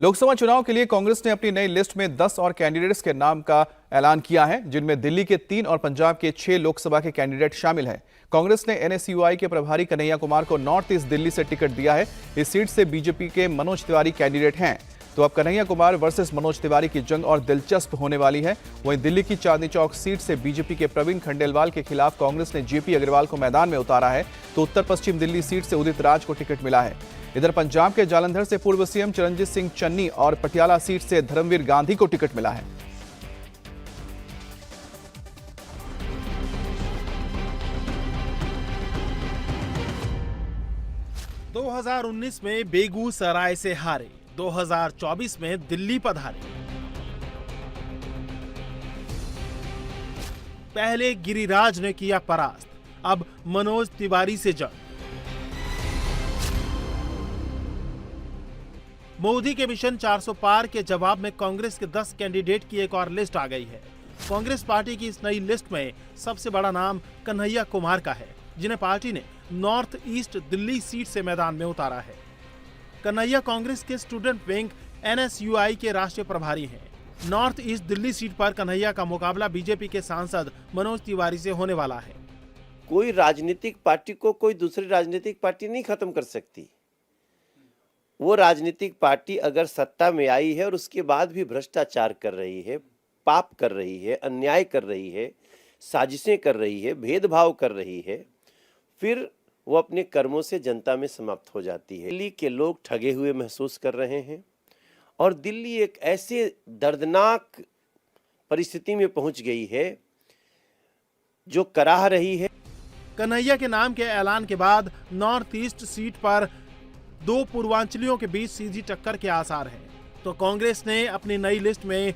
लोकसभा चुनाव के लिए कांग्रेस ने अपनी नई लिस्ट में 10 और कैंडिडेट्स के नाम का ऐलान किया है, जिनमें दिल्ली के 3 और पंजाब के 6 लोकसभा के कैंडिडेट शामिल हैं। कांग्रेस ने एनएसयूआई के प्रभारी कन्हैया कुमार को नॉर्थ ईस्ट दिल्ली से टिकट दिया है। इस सीट से बीजेपी के मनोज तिवारी कैंडिडेट हैं। तो अब कन्हैया कुमार वर्सेस मनोज तिवारी की जंग और दिलचस्प होने वाली है। वहीं दिल्ली की चांदनी चौक सीट से बीजेपी के प्रवीण खंडेलवाल के खिलाफ कांग्रेस ने जेपी अग्रवाल को मैदान में उतारा है, तो उत्तर पश्चिम दिल्ली सीट से उदित राज को टिकट मिला है। इधर पंजाब के जालंधर से पूर्व सीएम चरणजीत सिंह चन्नी और पटियाला सीट से धर्मवीर गांधी को टिकट मिला है। दो 2019 में बेगूसराय से हारे, 2024 में दिल्ली पधारे। पहले गिरिराज ने किया परास्त, अब मनोज तिवारी से जंग। मोदी के मिशन 400 पार के जवाब में कांग्रेस के 10 कैंडिडेट की एक और लिस्ट आ गई है। कांग्रेस पार्टी की इस नई लिस्ट में सबसे बड़ा नाम कन्हैया कुमार का है, जिन्हें पार्टी ने नॉर्थ ईस्ट दिल्ली सीट से मैदान में उतारा है। कन्हैया कांग्रेस के स्टूडेंट विंग एनएसयूआई के राष्ट्रीय प्रभारी हैं। नॉर्थ ईस्ट दिल्ली सीट पर कन्हैया का मुकाबला बीजेपी के सांसद मनोज तिवारी से होने वाला है। कोई राजनीतिक पार्टी को कोई दूसरी राजनीतिक पार्टी नहीं खत्म कर सकती। वो राजनीतिक पार्टी अगर सत्ता में आई है और उसके बाद भी भ्रष्टाचार कर रही है, पाप कर रही है, अन्याय कर रही है, साजिशें कर रही है, भेदभाव कर रही है, फिर वो अपने कर्मों से जनता में समाप्त हो जाती है। दिल्ली के लोग ठगे हुए महसूस कर रहे हैं और दिल्ली एक ऐसे दर्दनाक परिस्थिति में पहुंच गई है जो कराह रही है। कन्हैया के नाम के ऐलान के बाद नॉर्थ ईस्ट सीट पर दो पूर्वांचलियों के बीच सीधी टक्कर के आसार हैं। तो कांग्रेस ने अपनी नई लिस्ट में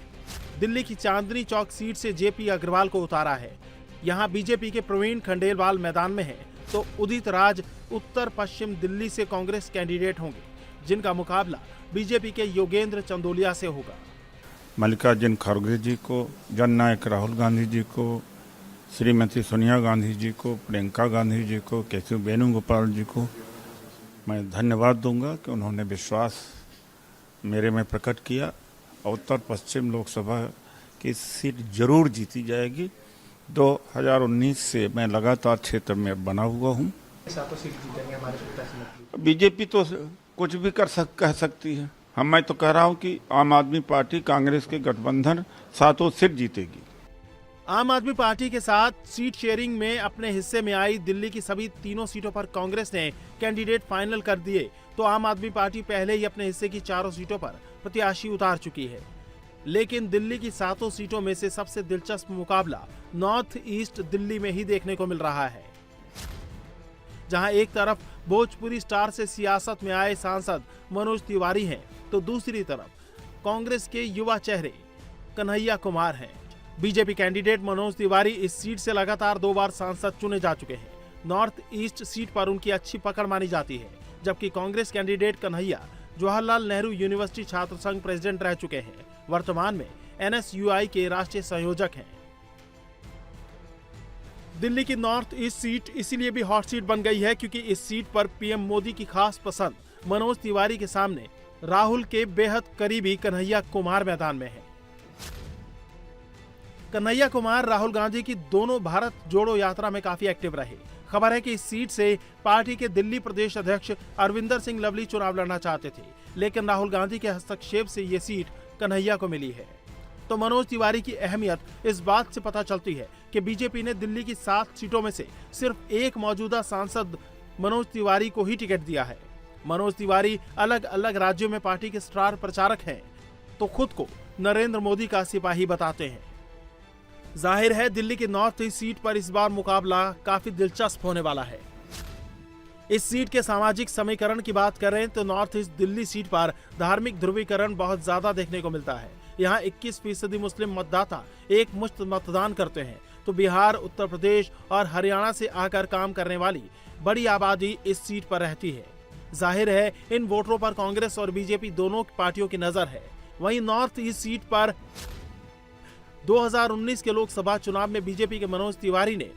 दिल्ली की चांदनी चौक सीट से जेपी अग्रवाल को उतारा है। यहां बीजेपी के प्रवीण खंडेलवाल मैदान में हैं, तो उदित राज उत्तर पश्चिम दिल्ली से कांग्रेस कैंडिडेट होंगे, जिनका मुकाबला बीजेपी के योगेंद्र चंदोलिया से होगा। मल्लिकार्जुन खड़गे जी को, जननायक राहुल गांधी जी को, श्रीमती सोनिया गांधी जी को, प्रियंका गांधी जी को, केशव वेणुगोपाल जी को मैं धन्यवाद दूंगा कि उन्होंने विश्वास मेरे में प्रकट किया। उत्तर पश्चिम लोकसभा की सीट जरूर जीती जाएगी। 2019 से मैं लगातार क्षेत्र में बना हुआ हूँ। बीजेपी तो कुछ भी कह सकती है। मैं तो कह रहा हूँ कि आम आदमी पार्टी कांग्रेस के गठबंधन 7 सीट जीतेगी। आम आदमी पार्टी के साथ सीट शेयरिंग में अपने हिस्से में आई दिल्ली की सभी तीनों सीटों पर कांग्रेस ने कैंडिडेट फाइनल कर दिए, तो आम आदमी पार्टी पहले ही अपने हिस्से की 4 सीटों पर प्रत्याशी उतार चुकी है। लेकिन दिल्ली की 7 सीटों में से सबसे दिलचस्प मुकाबला नॉर्थ ईस्ट दिल्ली में ही देखने को मिल रहा है, जहां एक तरफ भोजपुरी स्टार से सियासत में आए सांसद मनोज तिवारी हैं, तो दूसरी तरफ कांग्रेस के युवा चेहरे कन्हैया कुमार हैं। बीजेपी कैंडिडेट मनोज तिवारी इस सीट से लगातार 2 बार सांसद चुने जा चुके हैं। नॉर्थ ईस्ट सीट पर उनकी अच्छी पकड़ मानी जाती है, जबकि कांग्रेस कैंडिडेट कन्हैया जवाहरलाल नेहरू यूनिवर्सिटी छात्र संघ प्रेसिडेंट रह चुके हैं। वर्तमान में एनएसयूआई के राष्ट्रीय संयोजक हैं। दिल्ली की नॉर्थ ईस्ट सीट इसीलिए भी हॉट सीट बन गई है क्योंकि इस सीट पर पीएम मोदी की खास पसंद मनोज तिवारी के सामने राहुल के बेहद करीबी कन्हैया कुमार मैदान में है। कन्हैया कुमार राहुल गांधी की दोनों भारत जोड़ो यात्रा में काफी एक्टिव रहे। खबर है कि इस सीट से पार्टी के दिल्ली प्रदेश अध्यक्ष अरविंदर सिंह लवली चुनाव लड़ना चाहते थे, लेकिन राहुल गांधी के हस्तक्षेप से ये सीट कन्हैया को मिली है। तो मनोज तिवारी की अहमियत इस बात से पता चलती है कि बीजेपी ने दिल्ली की 7 सीटों में से सिर्फ एक मौजूदा सांसद मनोज तिवारी को ही टिकट दिया है। मनोज तिवारी अलग अलग राज्यों में पार्टी के स्टार प्रचारक हैं, तो खुद को नरेंद्र मोदी का सिपाही बताते हैं। जाहिर है दिल्ली की नॉर्थ ईस्ट सीट पर इस बार मुकाबला काफी दिलचस्प होने वाला है। इस सीट के सामाजिक समीकरण की बात करें तो नॉर्थ ईस्ट दिल्ली सीट पर धार्मिक ध्रुवीकरण बहुत ज्यादा देखने को मिलता है। यहाँ 21% मुस्लिम मतदाता एक मुश्त मतदान करते हैं, तो बिहार, उत्तर प्रदेश और हरियाणा से आकर काम करने वाली बड़ी आबादी इस सीट पर रहती है। जाहिर है इन वोटरों पर कांग्रेस और बीजेपी दोनों पार्टियों की नजर है। वहीं नॉर्थ ईस्ट सीट पर 2019 के लोकसभा चुनाव में बीजेपी के मनोज तिवारी ने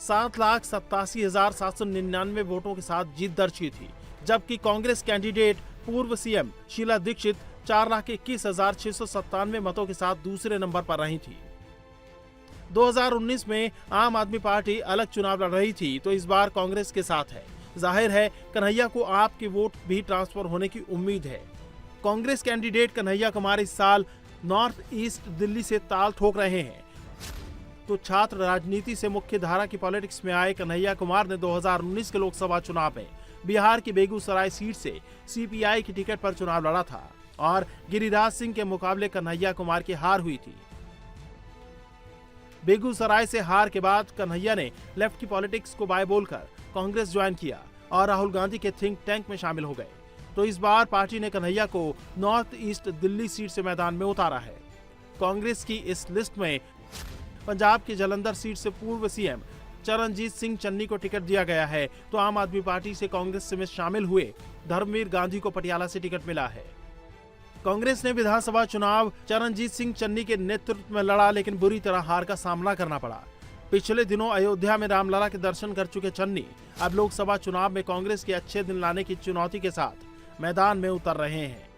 7,87,799 वोटों के साथ जीत दर्ज की थी, जबकि कांग्रेस कैंडिडेट पूर्व सीएम शीला दीक्षित 4,21,697 मतों के साथ दूसरे नंबर पर रही थी। 2019 में आम आदमी पार्टी अलग चुनाव लड़ रही थी तो इस बार कांग्रेस के साथ है। जाहिर है कन्हैया को आपके वोट भी ट्रांसफर होने की उम्मीद है। कांग्रेस कैंडिडेट कन्हैया कुमार इस साल नॉर्थ ईस्ट दिल्ली से ताल ठोक रहे हैं। तो छात्र राजनीति से मुख्य धारा की पॉलिटिक्स में आए कन्हैया कुमार ने 2019 के लोकसभा चुनाव में बिहार की बेगूसराय सीट से सीपीआई की टिकट पर चुनाव लड़ा था और गिरिराज सिंह के मुकाबले कन्हैया कुमार की हार हुई थी। बेगूसराय से हार के बाद कन्हैया ने लेफ्ट की पॉलिटिक्स को बाय बोलकर कांग्रेस ज्वाइन किया और राहुल गांधी के थिंक टैंक में शामिल हो गए। तो इस बार पार्टी ने कन्हैया को नॉर्थ ईस्ट दिल्ली सीट से मैदान में उतारा है। कांग्रेस की इस लिस्ट में पंजाब की जालंधर सीट से पूर्व सीएम चरणजीत सिंह चन्नी को टिकट दिया गया है, तो आम आदमी पार्टी से कांग्रेस में शामिल हुए धर्मवीर गांधी को पटियाला से टिकट मिला है। कांग्रेस ने विधानसभा चुनाव चरणजीत सिंह चन्नी के नेतृत्व में लड़ा, लेकिन बुरी तरह हार का सामना करना पड़ा। पिछले दिनों अयोध्या में रामलला के दर्शन कर चुके चन्नी अब लोकसभा चुनाव में कांग्रेस के अच्छे दिन लाने की चुनौती के साथ मैदान में उतर रहे हैं।